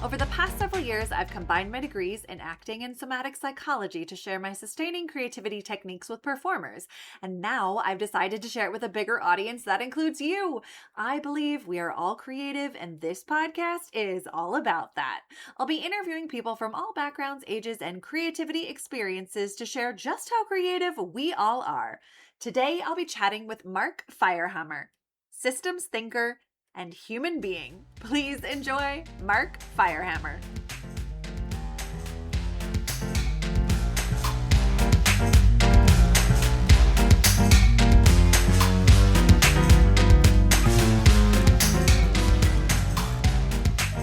Over the past several years, I've combined my degrees in acting and somatic psychology to share my sustaining creativity techniques with performers. And now I've decided to share it with a bigger audience that includes you. I believe we are all creative, and this podcast is all about that. I'll be interviewing people from all backgrounds, ages, and creativity experiences to share just how creative we all are. Today, I'll be chatting with Mark Firehammer, systems thinker and human being. Please enjoy Mark Firehammer.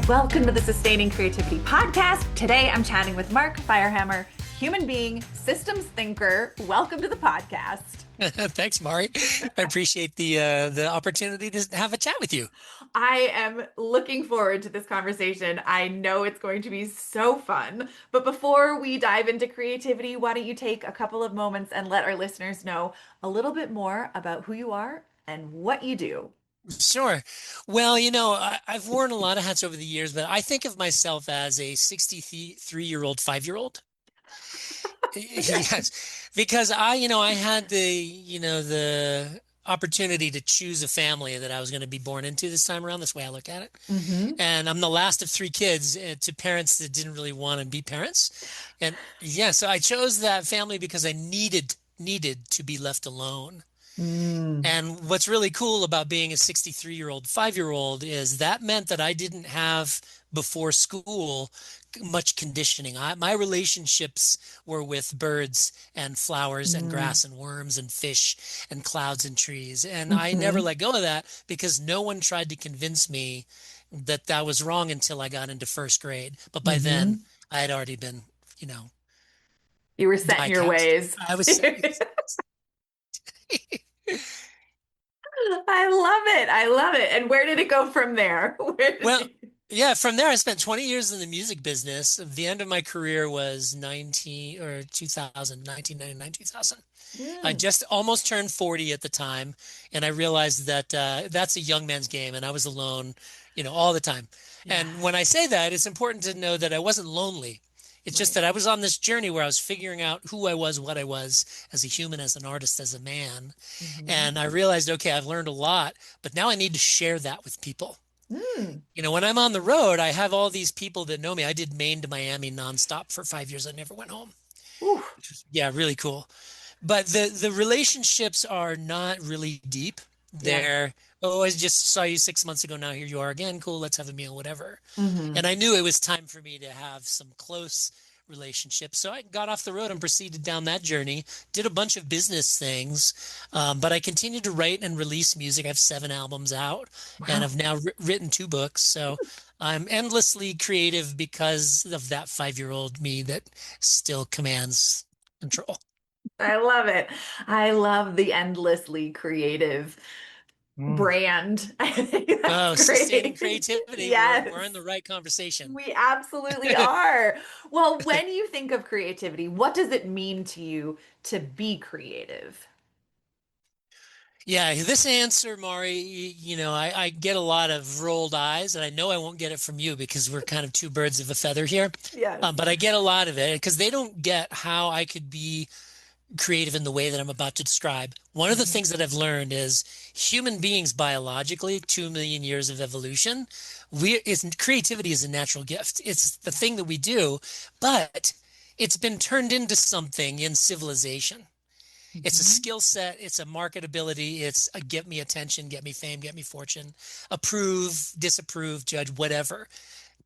Welcome to the Sustaining Creativity Podcast. Today I'm chatting with Mark Firehammer, human being, systems thinker. Welcome to the podcast. Thanks, Mari. I appreciate the opportunity to have a chat with you. I am looking forward to this conversation. I know it's going to be so fun. But before we dive into creativity, why don't you take a couple of moments and let our listeners know a little bit more about who you are and what you do? Sure. Well, I've worn a lot of hats over the years, but I think of myself as a 63-year-old 5-year-old. Yes, because I had the opportunity to choose a family that I was going to be born into this time around. This way I look at it. Mm-hmm. And I'm the last of 3 kids to parents that didn't really want to be parents. And yeah, so I chose that family because I needed to be left alone. And what's really cool about being a 63-year-old 5-year-old is that meant that I didn't have before school much conditioning. My relationships were with birds and flowers and grass and worms and fish and clouds and trees. And I never let go of that because no one tried to convince me that that was wrong until I got into first grade. But by then I had already been, You were set in your die-cast. ways. I was I love it. I love it. And where did it go from there? Well, yeah, from there I spent 20 years in the music business. The end of my career was 1999, 2000. I just almost turned 40 at the time, and I realized that that's a young man's game, and I was alone, all the time. Yeah. And when I say that, it's important to know that I wasn't lonely. It's just that I was on this journey where I was figuring out who I was, what I was as a human, as an artist, as a man. And I realized, okay, I've learned a lot, but now I need to share that with people. When I'm on the road, I have all these people that know me. I did Maine to Miami nonstop for 5 years. I never went home. Yeah, really cool. But the relationships are not really deep. They're, oh, I just saw you 6 months ago. Now here you are again. Cool. Let's have a meal, whatever. And I knew it was time for me to have some close relationships. So I got off the road and proceeded down that journey, did a bunch of business things. But I continued to write and release music. I have 7 albums out and I've now written 2 books. So I'm endlessly creative because of that 5-year-old me that still commands control. I love it. I love the endlessly creative brand. I think that's great. Sustaining creativity. Yes. We're in the right conversation. We absolutely are. Well, when you think of creativity, what does it mean to you to be creative? Yeah, this answer, Mari, I get a lot of rolled eyes, and I know I won't get it from you because we're kind of 2 birds of a feather here. Yes. But I get a lot of it because they don't get how I could be creative in the way that I'm about to describe. One of the things that I've learned is human beings biologically, 2 million years of evolution, creativity is a natural gift. It's the thing that we do, but it's been turned into something in civilization. It's a skill set. It's a marketability. It's a get me attention, get me fame, get me fortune, approve, disapprove, judge, whatever.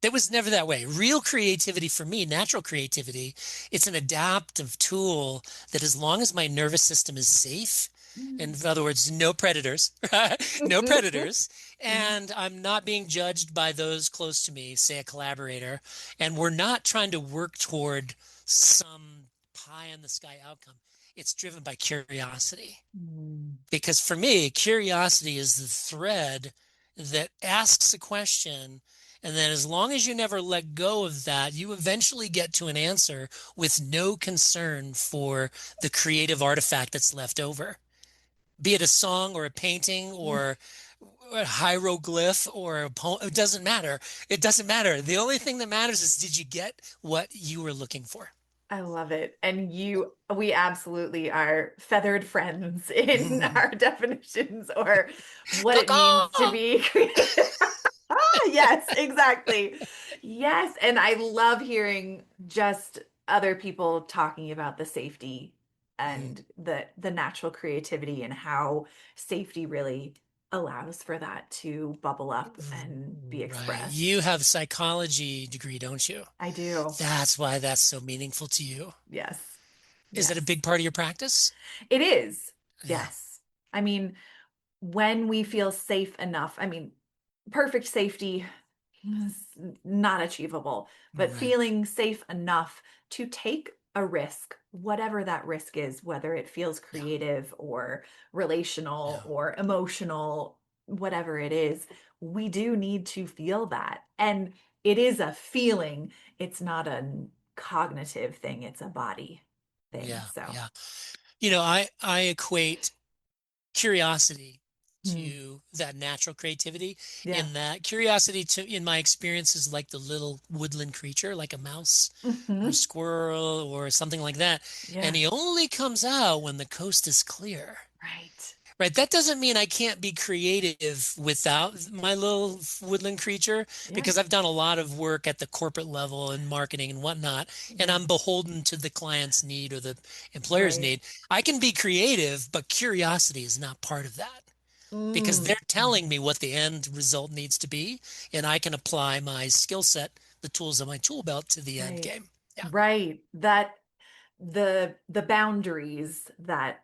That was never that way. Real creativity for me, natural creativity, it's an adaptive tool that as long as my nervous system is safe, in other words, no predators, no predators, and I'm not being judged by those close to me, say a collaborator, and we're not trying to work toward some pie in the sky outcome. It's driven by curiosity. Because for me, curiosity is the thread that asks a question. And then as long as you never let go of that, you eventually get to an answer with no concern for the creative artifact that's left over. Be it a song or a painting or a hieroglyph or a poem. It doesn't matter. It doesn't matter. The only thing that matters is, did you get what you were looking for? I love it. And we absolutely are feathered friends in our definitions or what it means to Caw-caw! be creative. Yes, exactly. Yes. And I love hearing just other people talking about the safety Mhm. and the natural creativity and how safety really allows for that to bubble up and be Right. expressed. You have psychology degree, don't you? I do. That's why that's so meaningful to you. Yes. Is that a Yes. big part of your practice? It is. Yeah. Yes. I mean, when we feel safe enough, I mean, perfect safety is not achievable, but Right. feeling safe enough to take a risk, whatever that risk is, whether it feels Yeah. creative or relational Yeah. or emotional, whatever it is, we do need to feel that. And it is a feeling, it's not a cognitive thing, it's a body thing. Yeah. So, Yeah. I equate curiosity hmm, to that natural creativity, yeah. in that curiosity to in my experience is like the little woodland creature, like a mouse or a Hmm. squirrel or something like that, and Yeah. he only comes out when the coast is clear. Right. Right, that doesn't mean I can't be creative without my little woodland creature, Yeah. because I've done a lot of work at the corporate level and marketing and whatnot, and Yeah. I'm beholden to the client's need or the employer's Right. need. I can be creative, but curiosity is not part of that, because Mm. they're telling me what the end result needs to be, and I can apply my skill set, the tools of my tool belt to the end Right. game. Yeah, Right. That the boundaries that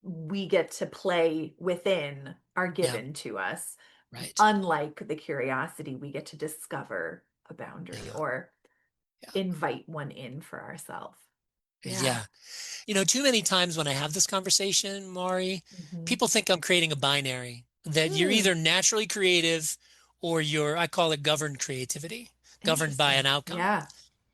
we get to play within are yeah, given to us, right. unlike the curiosity we get to discover a boundary Yeah, or yeah, invite one in for ourselves. Yeah. yeah. Too many times when I have this conversation, Mari, Hmm. people think I'm creating a binary, that you're Hmm. either naturally creative or I call it governed creativity, governed by an Interesting. outcome. Yeah.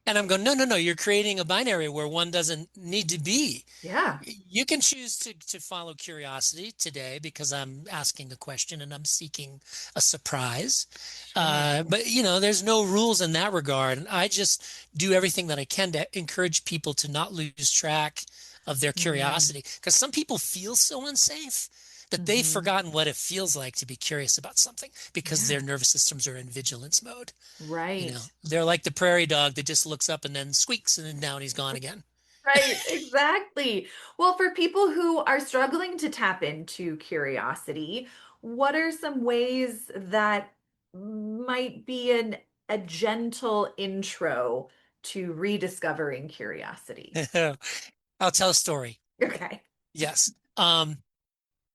And I'm going, no, no, no, you're creating a binary where one doesn't need to be. Yeah. You can choose to follow curiosity today because I'm asking a question and I'm seeking a surprise. Sure. But there's no rules in that regard. And I just do everything that I can to encourage people to not lose track of their Mm. curiosity. Because some people feel so unsafe that they've Hmm. forgotten what it feels like to be curious about something, because Yeah. their nervous systems are in vigilance mode. Right. They're like the prairie dog that just looks up and then squeaks and then down he's gone again. Right, exactly. Well, for people who are struggling to tap into curiosity, what are some ways that might be a gentle intro to rediscovering curiosity? I'll tell a story. Okay. Yes.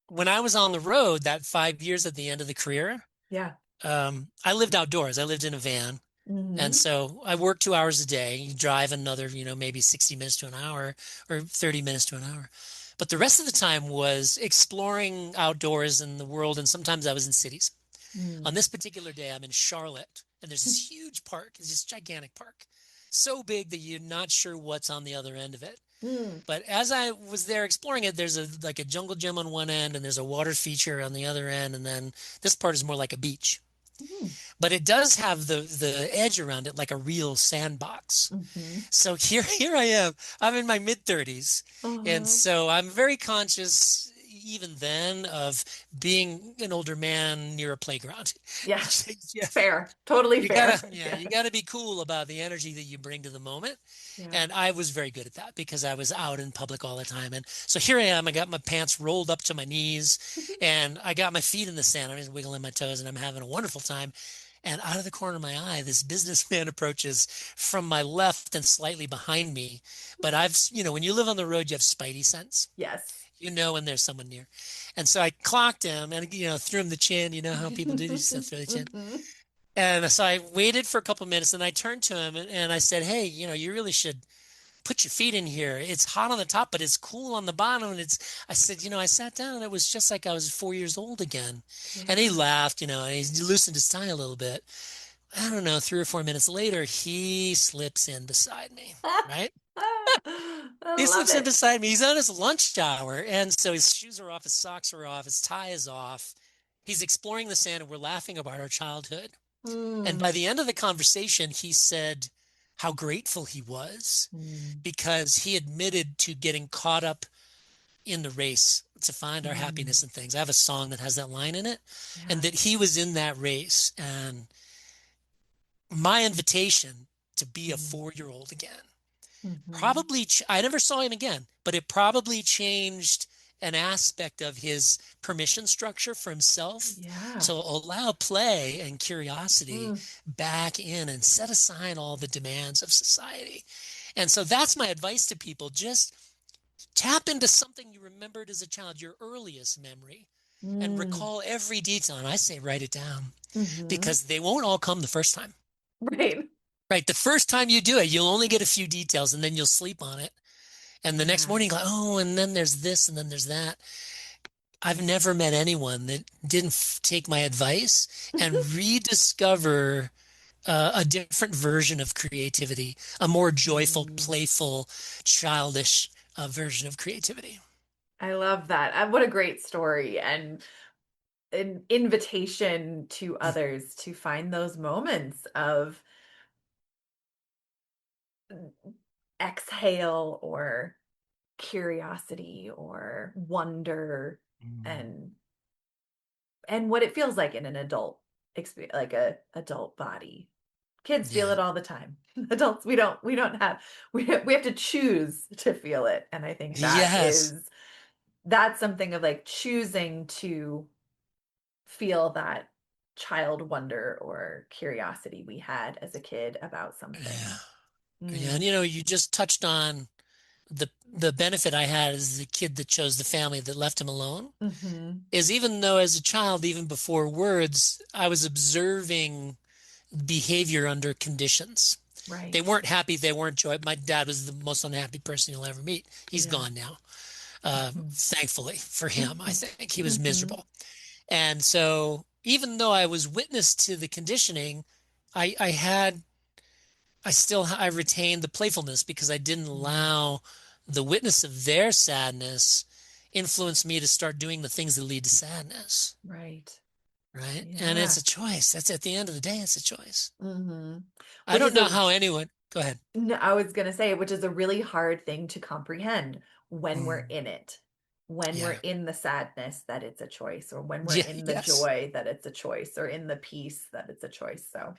When I was on the road that 5 years at the end of the career, Yeah. I lived outdoors. I lived in a van. And Hmm. so I worked 2 hours a day. You drive another, maybe 60 minutes to an hour or 30 minutes to an hour. But the rest of the time was exploring outdoors in the world. And sometimes I was in cities. On Mm. this particular day, I'm in Charlotte, and there's this huge park. It's this gigantic park, so big that you're not sure what's on the other end of it. Mm. But as I was there exploring it, there's a jungle gym on one end, and there's a water feature on the other end, and then this part is more like a beach. Mm. But it does have the edge around it like a real sandbox. Hmm. So here I am. I'm in my mid 30s, and Uh-huh. so I'm very conscious even then of being an older man near a playground. Yeah, Yeah, fair. Totally you gotta, fair. yeah, Yeah. you gotta be cool about the energy that you bring to the moment. Yeah. And I was very good at that because I was out in public all the time. And so here I am. I got my pants rolled up to my knees, and I got my feet in the sand. I'm just wiggling my toes, and I'm having a wonderful time. And out of the corner of my eye, this businessman approaches from my left and slightly behind me. But when you live on the road, you have spidey sense. Yes. You know when there's someone near. And so I clocked him and, threw him the chin. You know how people do, you just throw the chin. Mhm. And so I waited for a couple of minutes, and I turned to him and I said, hey, you really should put your feet in here. It's hot on the top, but it's cool on the bottom. And I said, I sat down and it was just like I was 4 years old again. And he Yeah. laughed, and he loosened his tie a little bit. I don't know, 3 or 4 minutes later, he slips in beside me, right? I He love slips in it. beside me. He's on his lunch hour. And so his shoes are off, his socks are off, his tie is off. he's exploring the sand and we're laughing about our childhood. And Mm. by the end of the conversation, he said how grateful he was Mm. because he admitted to getting caught up in the race to find our Mm. happiness and things. I have a song that has that line in it, and Yeah. that he was in that race. And my invitation to be a Mm. 4-year-old again Mhm. probably, I never saw him again, but it probably changed an aspect of his permission structure for himself Yeah. to allow play and curiosity Mm. back in and set aside all the demands of society. And so that's my advice to people. Just tap into something you remembered as a child, your earliest memory, and Mm. recall every detail. And I say write it down Mhm. because they won't all come the first time. Right. Right. The first time you do it, you'll only get a few details and then you'll sleep on it. And the next Yeah. morning, you go, oh, and then there's this and then there's that. I've never met anyone that didn't take my advice and rediscover a different version of creativity, a more joyful, Mm. playful, childish version of creativity. I love that. What a great story and an invitation to others to find those moments of exhale or curiosity or wonder Mm. and what it feels like in an adult experience, like a adult body. Kids feel Yeah. it all the time. Adults, we don't have we have to choose to feel it. And I think Yes. that's something of like choosing to feel that child wonder or curiosity we had as a kid about Yeah. something. Yeah. And Mm. you just touched on the benefit I had as the kid that chose the family that left him alone Mhm. is even though as a child, even before words, I was observing behavior under conditions. They Right. weren't happy. They weren't joy. My dad was the most unhappy person you'll ever meet. He's Yeah. gone now. Mhm. Thankfully for him, I Mhm. think he was Mhm. miserable. And so even though I was witness to the conditioning, I had, I retained the playfulness because I didn't Mm. allow the witness of their sadness influence me to start doing the things that lead to sadness. Right. Right. And it's Yeah. a choice. That's at the end of the day, it's a choice. Mhm. I Which don't is know a how anyone, go ahead. No, I was gonna say, which is a really hard thing to comprehend when we're Mm, in it, when we're yeah. in the sadness that it's a choice, or when we're Yeah. in the Yes. joy that it's a choice, or in the peace that it's a choice. So,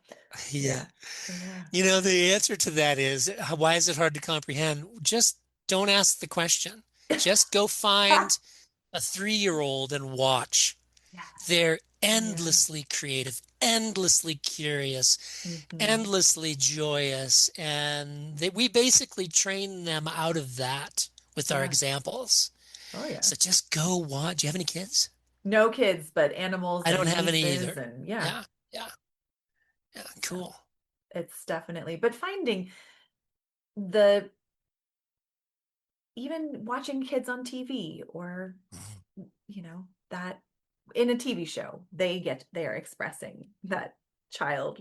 Yeah. yeah. Yeah. The answer to that is why is it hard to comprehend? Just don't ask the question. Just go find a 3-year-old and watch. Yes. They're Yeah. endlessly creative, endlessly curious, Mhm. endlessly joyous. And we basically train them out of that with our Yeah. examples. Oh, yeah. So just go watch. Do you have any kids? No kids, but animals I don't and have any nieces either. and yeah. Yeah. Yeah. Yeah. Yeah. Cool. It's definitely, but finding the even watching kids on TV or that in a TV show, they are expressing that child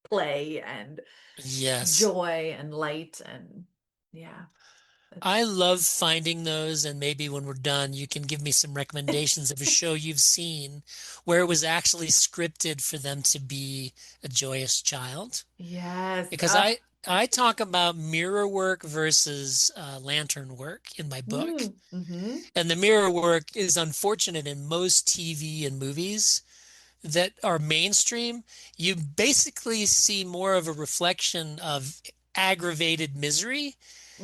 play and Yes. joy and light and yeah, I it's love finding those, and maybe when we're done, you can give me some recommendations of a show you've seen where it was actually scripted for them to be a joyous child. yes. Because I talk about mirror work versus lantern work in my book. Mm-hmm. And the mirror work is unfortunate in most TV and movies that are mainstream. You basically see more of a reflection of aggravated misery.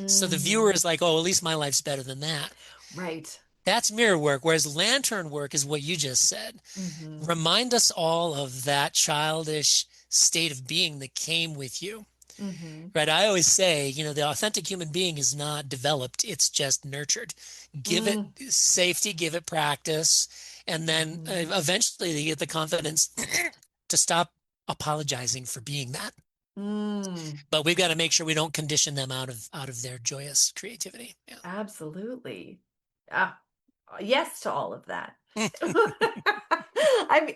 So the viewer Mm-hmm. is like, oh, at least my life's better than that. Right. That's mirror work, whereas lantern work is what you just said. Mm-hmm. Remind us all of that childish state of being that came with you. Mm-hmm. Right. I always say, the authentic human being is not developed, it's just nurtured. Give it Mm. safety, give it practice, and then Mm-hmm. eventually they get the confidence to stop apologizing for being that. Mm. But we've got to make sure we don't condition them out of their joyous creativity. Absolutely. Ah, yes to all of that. Yeah.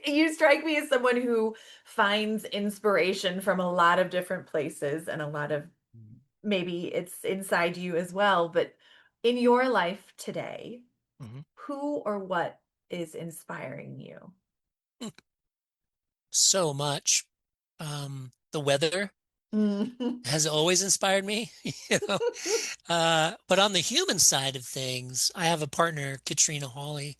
You strike me as someone who finds inspiration from a lot of different places and a lot of maybe it's inside you as well, but in your life today, Mhm. who or what is inspiring you? So much. The weather Mhm. has always inspired me, you know. But on the human side of things, I have a partner, Katrina Hawley,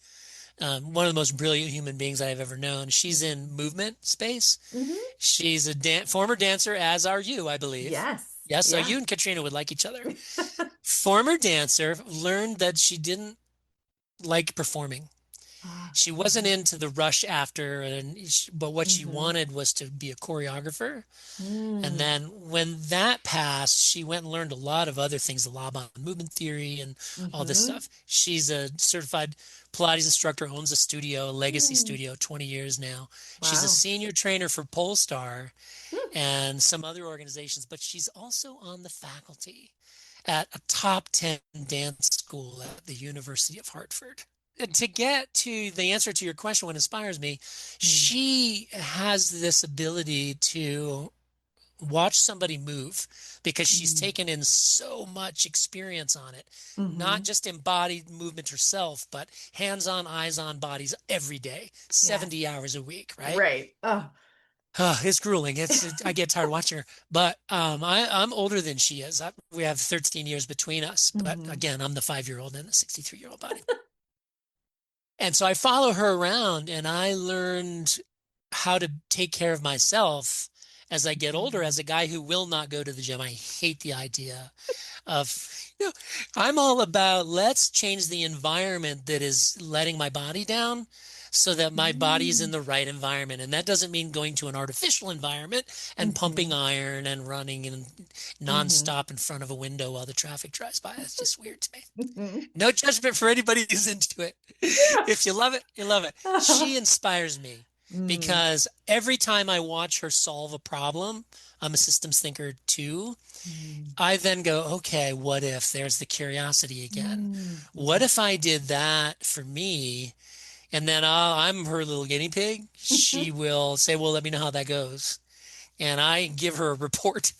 one of the most brilliant human beings I've ever known. She's in movement space. Mhm. She's a former dancer, as are you, I believe. Yes. Yes, so Yeah. you and Katrina would like each other. Former dancer, learned that she didn't like performing. Ah, She wasn't mhm. into the rush after, but what she Mhm. wanted was to be a choreographer. And Mm. then when that passed, she went and learned a lot of other things, the Laban movement theory and all this Mhm. stuff. She's a certified Pilates instructor, owns a studio, a legacy Mm. studio, 20 years now. She's a Wow. senior trainer for Polestar Mm. and some other organizations, but she's also on the faculty at a top 10 dance school at the University of Hartford. And to get to the answer to your question, what inspires me, Mm. she has this ability to watch somebody move because she's Mm. taken in so much experience on it, not Mhm. just embodied movement herself, but hands-on, eyes-on bodies every day, Yes. 70 hours a week, right? Right. Oh. It's grueling. I get tired watching her, but I'm older than she is. We have 13 years between us, but Mhm. again, I'm the 5-year-old in a 63-year-old body. And so I follow her around and I learned how to take care of myself as I get older, as Mm. a guy who will not go to the gym. I hate the idea of, you know, I'm all about let's change the environment that is letting my body down so that my body is in Mm. the right environment. And that doesn't mean going to an artificial environment and pumping Mhm. iron and running and Mhm. nonstop in front of a window while the traffic drives by. It's just weird to me. Mhm. No judgment for anybody who's into it. Yeah. If you love it, you love it. She inspires me Mm. because every time I watch her solve a problem, I'm a systems thinker too. Mm. I then go, okay, what if there's the curiosity again? Mm. What Mhm. if I did that for me? And then I'm her little guinea pig. She will say, well, let me know how that goes. And I give her a report.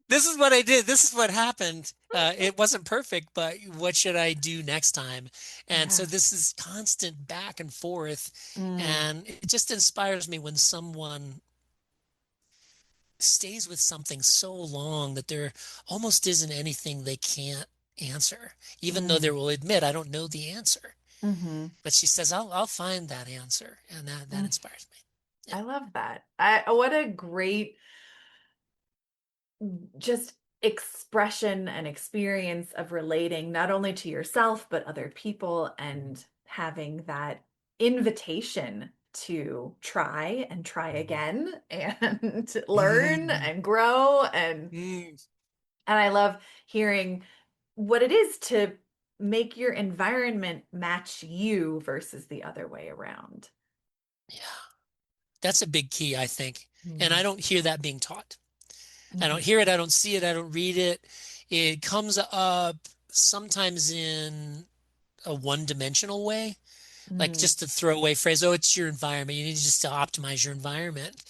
This is what I did. This is what happened. It wasn't perfect, but what should I do next time? And so Yeah. this is constant back and forth. Mm. And it just inspires me when someone stays with something so long that there almost isn't anything they can't answer, even though they Mm. will admit, I don't know the answer. Mhm. But she says, I'll find that answer. And that Mm. inspires me. Yeah. I love that. I what a great just expression and experience of relating not only to yourself but other people and having that invitation to try and try again and learn and grow Mm, and I love hearing what it is to make your environment match you versus the other way around. yeah. That's a big key, I think. And I Mm. don't hear that being taught. I don't Mhm. hear it. I don't see it. I don't read it. It comes up sometimes in a one-dimensional way, like Mm. just a throwaway phrase. Oh, it's your environment. You need just to optimize your environment.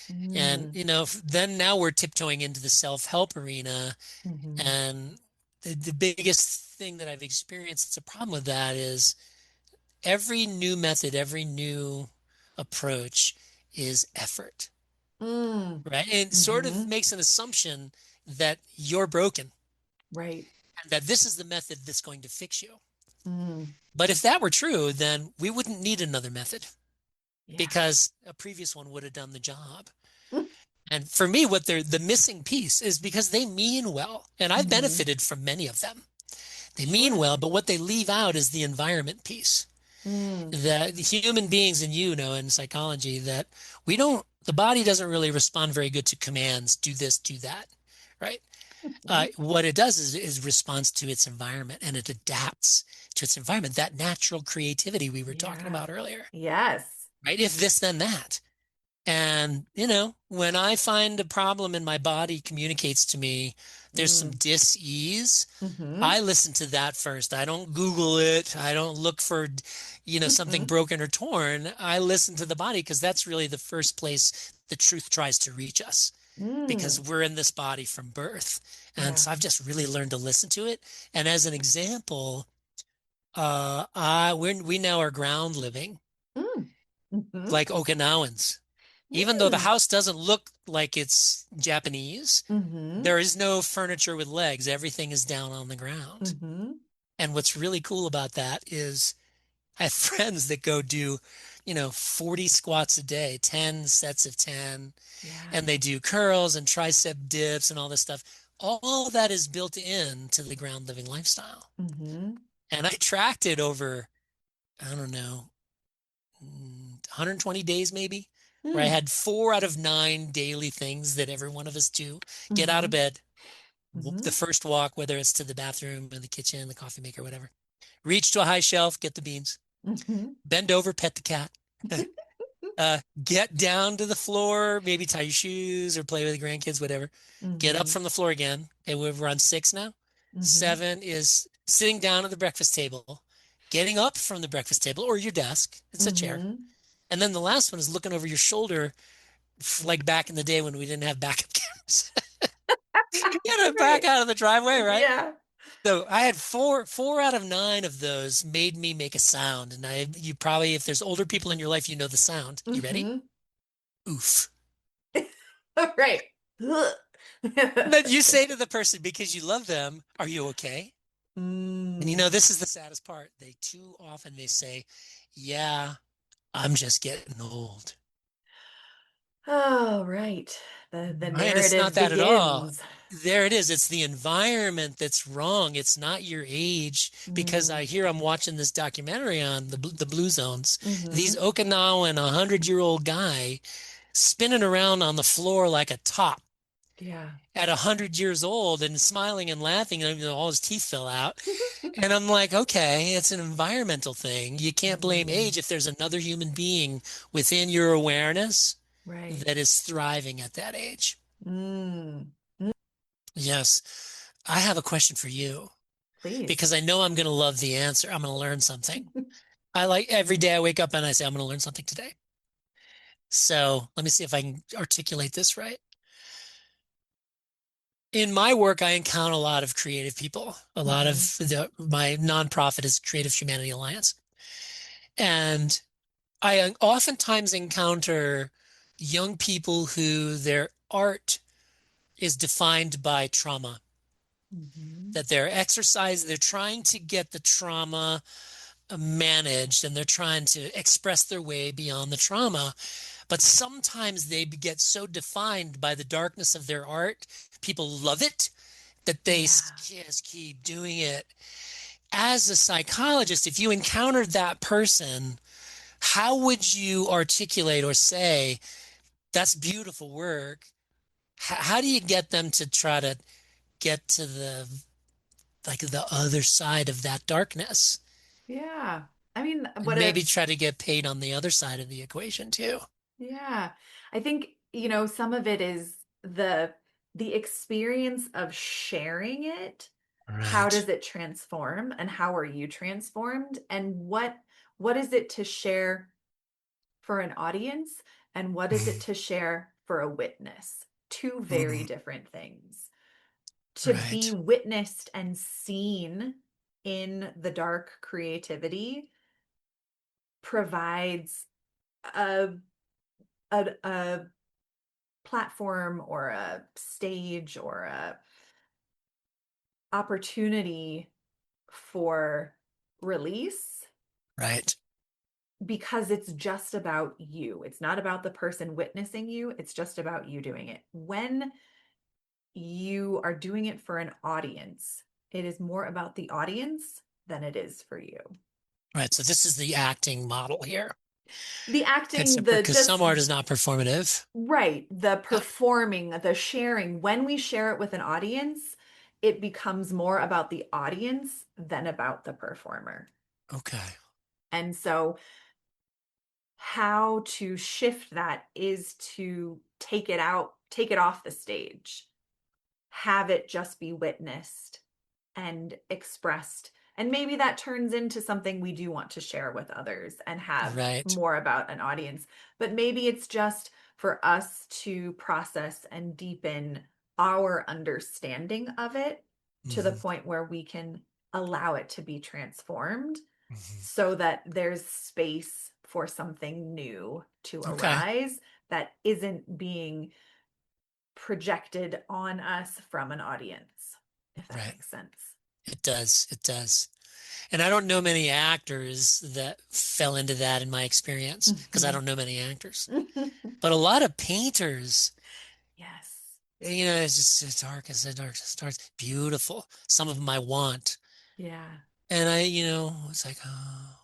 And, Mm. then now we're tiptoeing into the self-help arena. Mhm. And the biggest thing that I've experienced that's a problem with that is every new method, every new approach is effort, Mm. right? And it sort of Mhm. makes an assumption that you're broken Right. and that this is the method that's going to fix you. Mm. But if that were true, then we wouldn't need another method Yeah. because a previous one would have done the job. Mm. And for me, what they're the missing piece is because they mean well, and I've Mhm. benefited from many of them. They mean Sure. well, but what they leave out is the environment piece. Mm. The human beings, and in psychology, that the body doesn't really respond very good to commands, do this, do that, right? Mhm. What it does is responds to its environment and it adapts to its environment, that natural creativity we were talking Yeah. about earlier, Yes. right? If this, then that. And, when I find a problem and my body communicates to me, there's some Mm. dis-ease. Mhm. I listen to that first. I don't Google it. I don't look for, something Mhm. broken or torn. I listen to the body because that's really the first place the truth tries to reach us because Mm. we're in this body from birth. And Yeah. so I've just really learned to listen to it. And as an example, we now are ground living. Mm. Mm-hmm. like Okinawans. Even though the Mm. house doesn't look like it's Japanese, Mm-hmm. there is no furniture with legs. Everything is down on the ground. Mm-hmm. And what's really cool about that is I have friends that go do, 40 squats a day, 10 sets of 10, Yeah. and they do curls and tricep dips and all this stuff. All that is built in to the ground living lifestyle. Mm-hmm. And I tracked it over, I don't know, 120 days maybe, where I Mm. had 4 out of 9 daily things that every one of us do. Get out of Mm-hmm. bed, Mm-hmm. the first walk, whether it's to the bathroom or the kitchen, the coffee maker, whatever. Reach to a high shelf, get the beans. Mm-hmm. Bend over, pet the cat. Get down to the floor, maybe tie your shoes or play with the grandkids, whatever. Get up Mm-hmm. from the floor again. Okay, we're on 6 now. Mm-hmm. 7 is sitting down at the breakfast table, getting up from the breakfast table or your desk. It's a chair. Mm-hmm. And then the last one is looking over your shoulder, like back in the day when we didn't have backup cameras. Get it back Right. out of the driveway, right? Yeah. So I had four out of 9 of those made me make a sound. And you probably, if there's older people in your life, you know the sound. You ready? Mm-hmm. Oof. Right. Then you say to the person, because you love them, are you okay? And Mm. this is the saddest part. They too often they say, yeah, I'm just getting old. Oh, right. The And it's not narrative that at all. begins. There it is. It's the environment that's wrong. It's not your age. Because Mm. I hear I'm watching this documentary on the blue zones. These Mm-hmm. Okinawan, 100-year-old guy spinning around on the floor like a top Yeah. at 100 years old and smiling and laughing, and all his teeth fell out. And I'm like, okay, it's an environmental thing. You can't blame Mm. age if there's another human being within your awareness Right. that is thriving at that age. Mm. Yes. I have a question for you Please. because I know I'm going to love the answer. I'm going to learn something. I like every day I wake up and I say, I'm going to learn something today. So let me see if I can articulate this right. In my work, I encounter a lot of creative people. A lot Mm-hmm. of my nonprofit is Creative Humanity Alliance. And I oftentimes encounter young people who their art is defined by trauma, Mm-hmm. that they're trying to get the trauma managed and they're trying to express their way beyond the trauma. But sometimes they get so defined by the darkness of their art, people love it, that they Yeah. just keep doing it. As a psychologist, if you encountered that person, how would you articulate or say, that's beautiful work? How do you get them to try to get to the other side of that darkness Yeah. I mean, and what maybe a try to get paid on the other side of the equation too? yeah. I think, some of it is the experience of sharing it. How Right. does it transform and how are you transformed? And what is it to share for an audience and what is it Mhm. to share for a witness? Two very Mhm. different things. To be Right. witnessed and seen in the dark creativity provides a a platform or a stage or a opportunity for release Right. because it's just about you. It's not about the person witnessing you, it's just about you doing it. When you are doing it for an audience, it is more about the audience than it is for you. Right. So this is the acting model here. The It's acting, the because some just art is not performative. right, the Yeah. performing, the sharing, when we share it with an audience, it becomes more about the audience than about the performer. Okay. And so, how to shift that is to take it off the stage, have it just be witnessed and expressed. And maybe that turns into something we do want to share with others and have Right. more about an audience. But maybe it's just for us to process and deepen our understanding of it to the Hmm. point where we can allow it to be transformed Hmm. so that there's space for something new to Okay. arise that isn't being projected on us from an audience, if that Right. makes sense. It does. It does. And I don't know many actors that fell into that in my experience because I Mhm. don't know many actors. But a lot of painters, Yes. it's just it's dark as the darkest stars. Beautiful. Some of them I want. Yeah. And it's like, oh,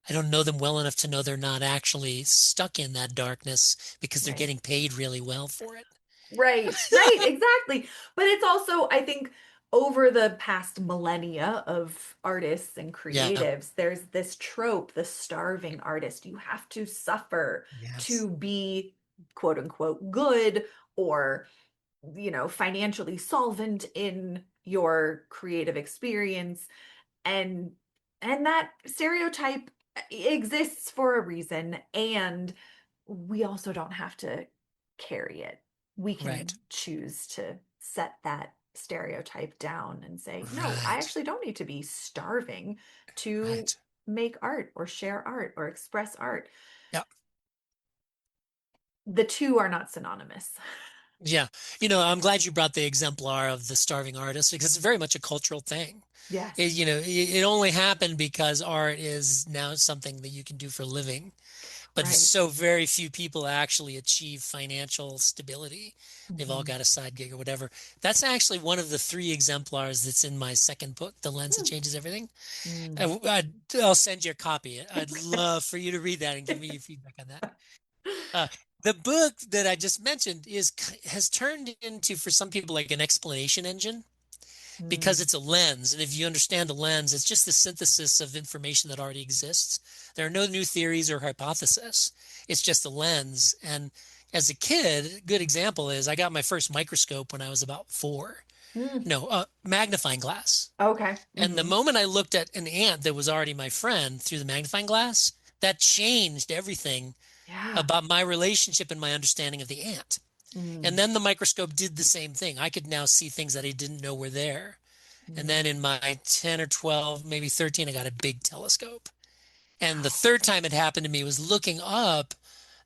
I don't know them well enough to know they're not actually stuck in that darkness because they're Right. getting paid really well for it. Right, right, exactly. But it's also, I think, over the past millennia of artists and Yeah. creatives, there's this trope, the starving artist. You have to suffer Yes. to be quote unquote good or, financially solvent in your creative experience. And that stereotype exists for a reason, and we also don't have to carry it. We Right. can choose to set that stereotype down and say, no, I Right. actually don't need to be starving to Right. make art or share art or express art. Yeah. The two are not synonymous. Yeah. I'm glad you brought the exemplar of the starving artist because it's very much a cultural thing. Yes, It only happened because art is now something that you can do for a living, but right. so very few people actually achieve financial stability. They've all Mhm. got a side gig or whatever. That's actually one of the three exemplars that's in my second book, The Lens That Hmm. Changes Everything. Mm. I'll send you a copy. I'd love for you to read that and give me your feedback on that. Uh, the book that I just mentioned has turned into, for some people, like an explanation engine because Mm. it's a lens. And if you understand the lens, it's just the synthesis of information that already exists. There are no new theories or hypotheses. It's just a lens. And as a kid, a good example is I got my first microscope when I was about 4. Mm. No, magnifying glass. Okay. And the Hmm. moment I looked at an ant that was already my friend through the magnifying glass, that changed everything Yeah. about my relationship and my understanding of the ant. And Mm. then the microscope did the same thing. I could now see things that I didn't know were there. And then in Mm. my 10 or 12, maybe 13, I got a big telescope. And the Wow. third time it happened to me was looking up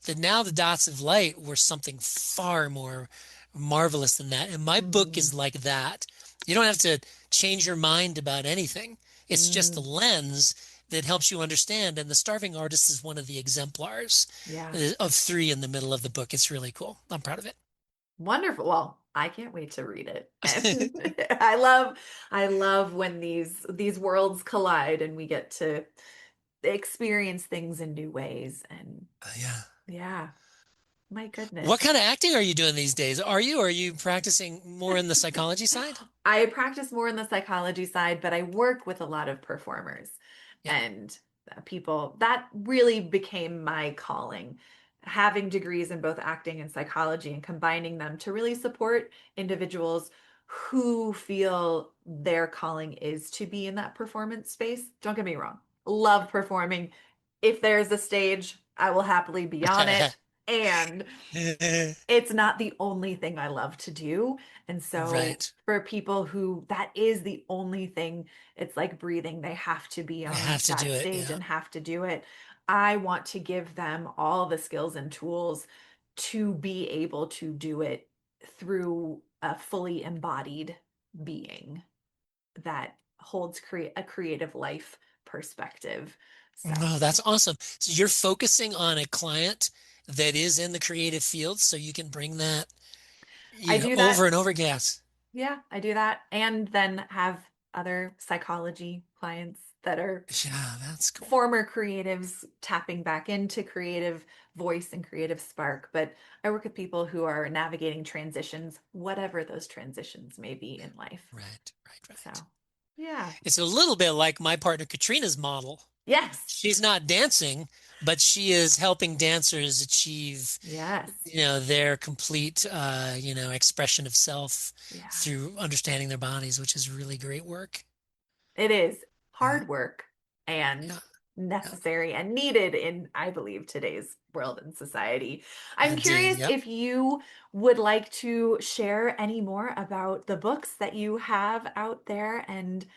that now the dots of light were something far more marvelous than that. And my book Hmm. is like that. You don't have to change your mind about anything. It's just a Mm. lens that helps you understand. And The Starving Artist is one of the exemplars Yeah. of 3 in the middle of the book. It's really cool. I'm proud of Wonderful. Well, I can't wait to read it. it. And I love when these worlds collide and we get to experience things in new ways. And Yeah. yeah, my What goodness. kind of acting are you doing these days? Are you practicing more in the psychology side? I practice more in the psychology side, but I work with a lot of performers Yeah. and people. That really became my calling, having degrees in both acting and psychology and combining them to really support individuals who feel their calling is to be in that performance space. Don't get me wrong, love performing. If there's a stage, I will happily be on it. And it's not the only thing I love to do. And so Right. for people who that is the only thing, it's like breathing. They have to be I on have to do that it. stage Yeah. and have to do it. I want to give them all the skills and tools to be able to do it through a fully embodied being that holds a creative life perspective. So Oh, that's awesome. So you're focusing on a client that is in the creative field so you can bring that, I do that. over and over again. Yes. Yeah, I do that. And then have other psychology clients that are Yeah, that's cool. former creatives tapping back into creative voice and creative spark. But I work with people who are navigating transitions, whatever those transitions may be in life. Right, right, So, right. yeah. It's a little bit like my partner Katrina's model. Yes. She's not dancing, but she is helping dancers achieve, Yes. their complete, expression of self Yeah. through understanding their bodies, which is really great work. It is Yeah, hard work and yeah, yeah, necessary and needed in, I believe, today's world and society. I'm indeed. curious Yep. if you would like to share any more about the books that you have out there and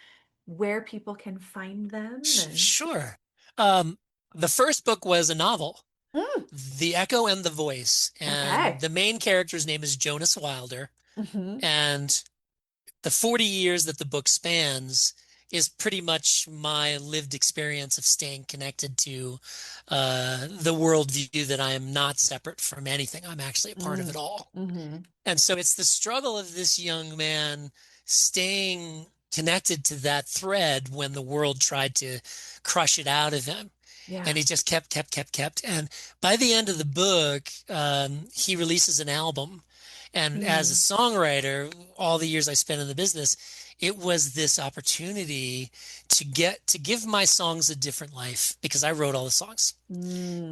where people can find them and Sure. Um, The first book was a novel, Mm, The Echo and the Voice, and okay. the main character's name is Jonas Wilder. Hmm. And the 40 years that the book spans is pretty much my lived experience of staying connected to the worldview that I am not separate from anything. I'm actually a part of Mm, it all. hmm. And so it's the struggle of this young man staying connected to that thread when the world tried to crush it out of him. And Yeah. he just kept. And by the end of the book, he releases an album. And as a Mm, songwriter, all the years I spent in the business, it was this opportunity to give my songs a different life because I wrote all the songs.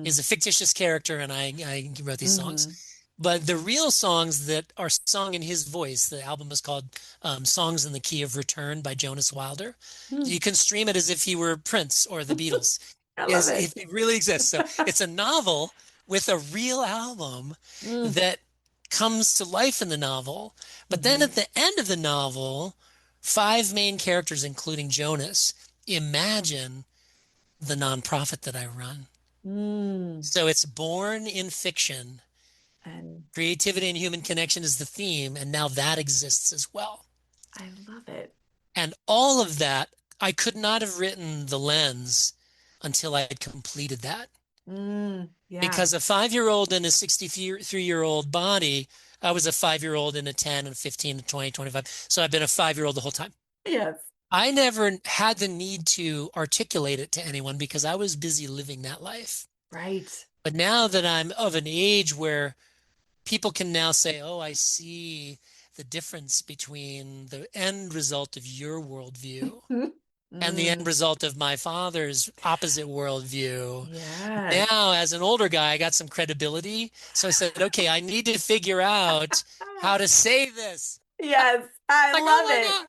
He's mm, a fictitious character, and I wrote these songs. hmm. But the real songs that are sung in his voice, the album is called Songs in the Key of Return by Jonas Wilder. Mm. You can stream it as if he were Prince or the Beatles. I love Is it. it really exists. So it's a novel with a real album Mm, that comes to life in the novel. But then hmm. at the end of the novel, five main characters, including Jonas, imagine the nonprofit that I run. Mm. So it's born in fiction. And Creativity and human connection is the theme, and now that exists as well. I love it. And all of that, I could not have written The Lens until I had completed that. Mm, yeah. Because a 5-year-old in a 63-year-old body, I was a 5-year-old in a 10 and 15 and 20, 25. So I've been a 5-year-old the whole time. Yes. I never had the need to articulate it to anyone because I was busy living that life. Right. But now that I'm of an age where people can now say, oh, I see the difference between the end result of your worldview and the end Mm, result of my father's opposite worldview. yes. Now, as an older guy, I got some credibility. So I said, okay, I need to figure out how to say this. Yes, I Like, oh love my it. God.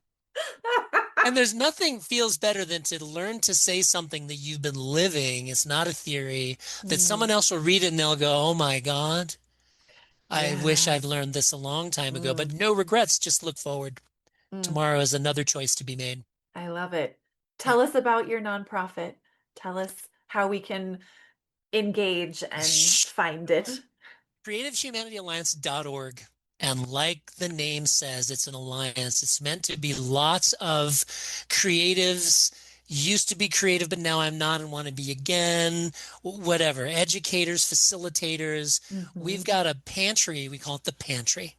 And there's nothing feels better than to learn to say something that you've been living. It's not a theory that someone Mm, else will read it and they'll go, oh my God. I wish I'd yes. learned this a long time ago, but Mm, no regrets. Just look forward. mm, Tomorrow is another choice to be made. I love it. Yeah. Tell us about your nonprofit. Tell us how we can engage and find it. CreativeHumanityAlliance.org. And like the name says, it's an alliance. It's meant to be lots of creatives, used to be creative, but now I'm not and want to be again, whatever, educators, facilitators. We've Hmm. got a pantry. We call it the pantry.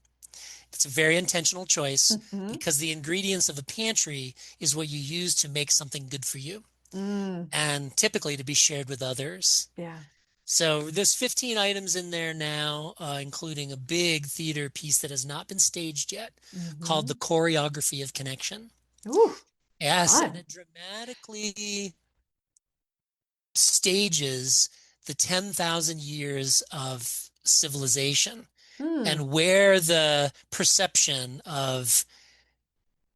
It's a very intentional choice Hmm. because the ingredients of a pantry is what you use to make something good for you Mm, and typically to be shared with others. yeah. So there's 15 items in there now, including a big theater piece that has not been staged yet called The Hmm. Choreography of Connection. Ooh, Yes, and fun. it dramatically stages the 10,000 years of civilization Mm, and where the perception of,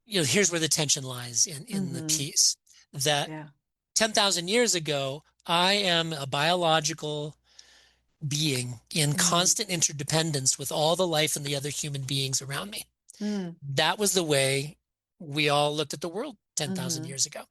here's where the tension lies in the hmm. piece that Yeah. 10,000 years ago, I am a biological being in Mm, constant interdependence with all the life and the other human beings around me. mm, That was the way we all looked at the world 10,000 hmm. years ago.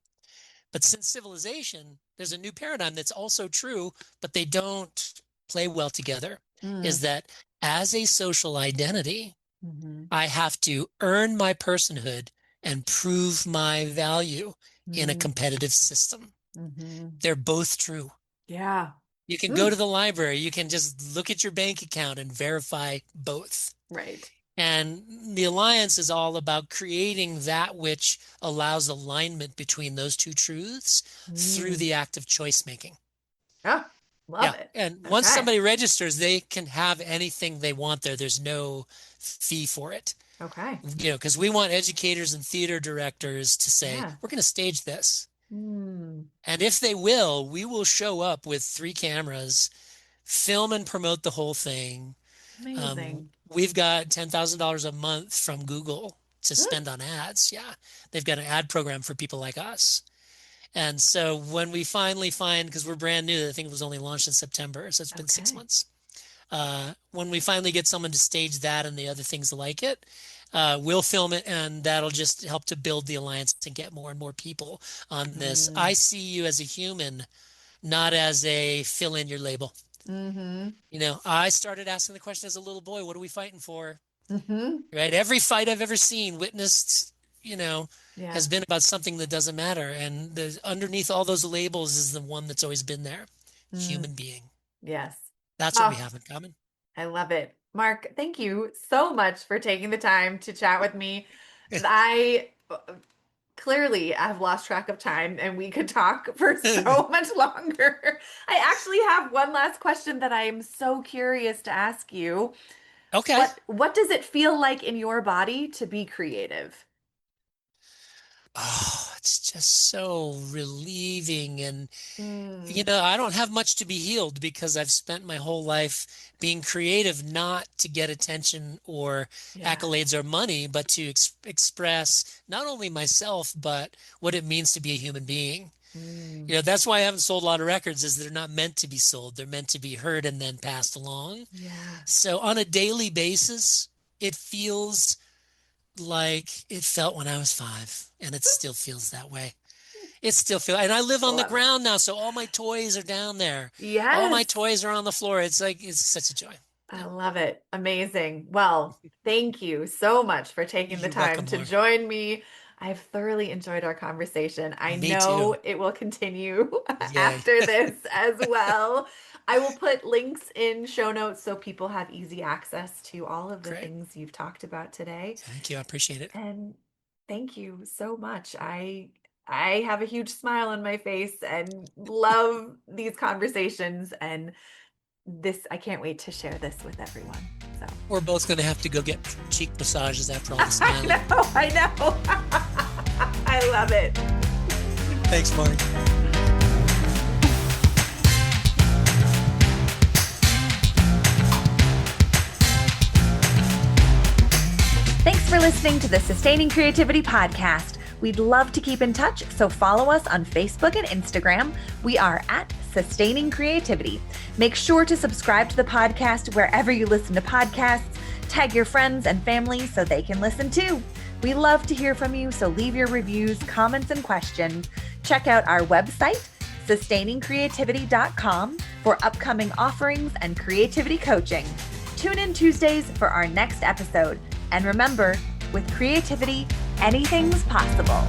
But since civilization, there's a new paradigm that's also true, but they don't play well together. Is Mm, that as a social identity, hmm. I have to earn my personhood and prove my value in a Mm, competitive system. hmm. They're both true. Yeah. You can go Mm, to the library, you can just look at your bank account and verify both. right. And the alliance is all about creating that which allows alignment between those two truths through Mm. the act of choice making. Oh, love Yeah. it. And once Okay. somebody registers, they can have anything they want there. There's no fee for it. Okay. Because we want educators and theater directors to say, Yeah. we're going to stage this. Mm, And if they will, we will show up with 3 cameras, film and promote the whole thing. amazing. We've got $10,000 a month from Google to Mm, spend on ads. Yeah. They've got an ad program for people like us. And so when we finally find, because we're brand new, I think it was only launched in September, so it's been six okay. months. When we finally get someone to stage that and the other things like it, we'll film it and that'll just help to build the alliance and get more and more people on this. I Mm, see you as a human, not as a fill in your label. Mm-hmm. I started asking the question as a little boy, what are we fighting for? Mm-hmm. Right? Every fight I've ever seen, witnessed, Yeah. has been about something that doesn't matter. And underneath all those labels is the one that's always been there. Mm. Human being. Yes. That's what we Oh, have in common. I love it. Mark, thank you so much for taking the time to chat with me. I clearly have lost track of time and we could talk for so much longer. I actually have one last question that I am so curious to ask you. Okay. What does it feel like in your body to be creative? Oh, it's just so relieving. And, Mm, I don't have much to be healed because I've spent my whole life being creative, not to get attention or yeah. accolades or money, but to express not only myself, but what it means to be a human being. Mm, That's why I haven't sold a lot of records, is they're not meant to be sold. They're meant to be heard and then passed along. yeah. So on a daily basis, it feels like it felt when I was 5, and it still feels that way. It still feels, and I live I on the love it. ground now, so all my toys are down there. All my Yes. toys are on the floor. It's like, it's such a joy. I Yeah. love it. Amazing. Well, thank you so much for taking the You're time welcome, to Lauren. join me. I've thoroughly enjoyed our conversation. I Me too. know it will continue Yay. after this as well. I will put links in show notes so people have easy access to all of the Great. things you've talked about today. Thank you. I appreciate it. And thank you so much. I have a huge smile on my face and love these conversations and this I can't wait to share this with everyone. So We're both going to have to go get cheek massages after all the I smiling. know, I know. I love it. Thanks, Lauren. Thanks for listening to the Sustaining Creativity Podcast. We'd love to keep in touch, so follow us on Facebook and Instagram. We are at Sustaining Creativity. Make sure to subscribe to the podcast wherever you listen to podcasts. Tag your friends and family so they can listen too. We love to hear from you, so leave your reviews, comments, and questions. Check out our website, sustainingcreativity.com, for upcoming offerings and creativity coaching. Tune in Tuesdays for our next episode. And remember, with creativity, anything's possible.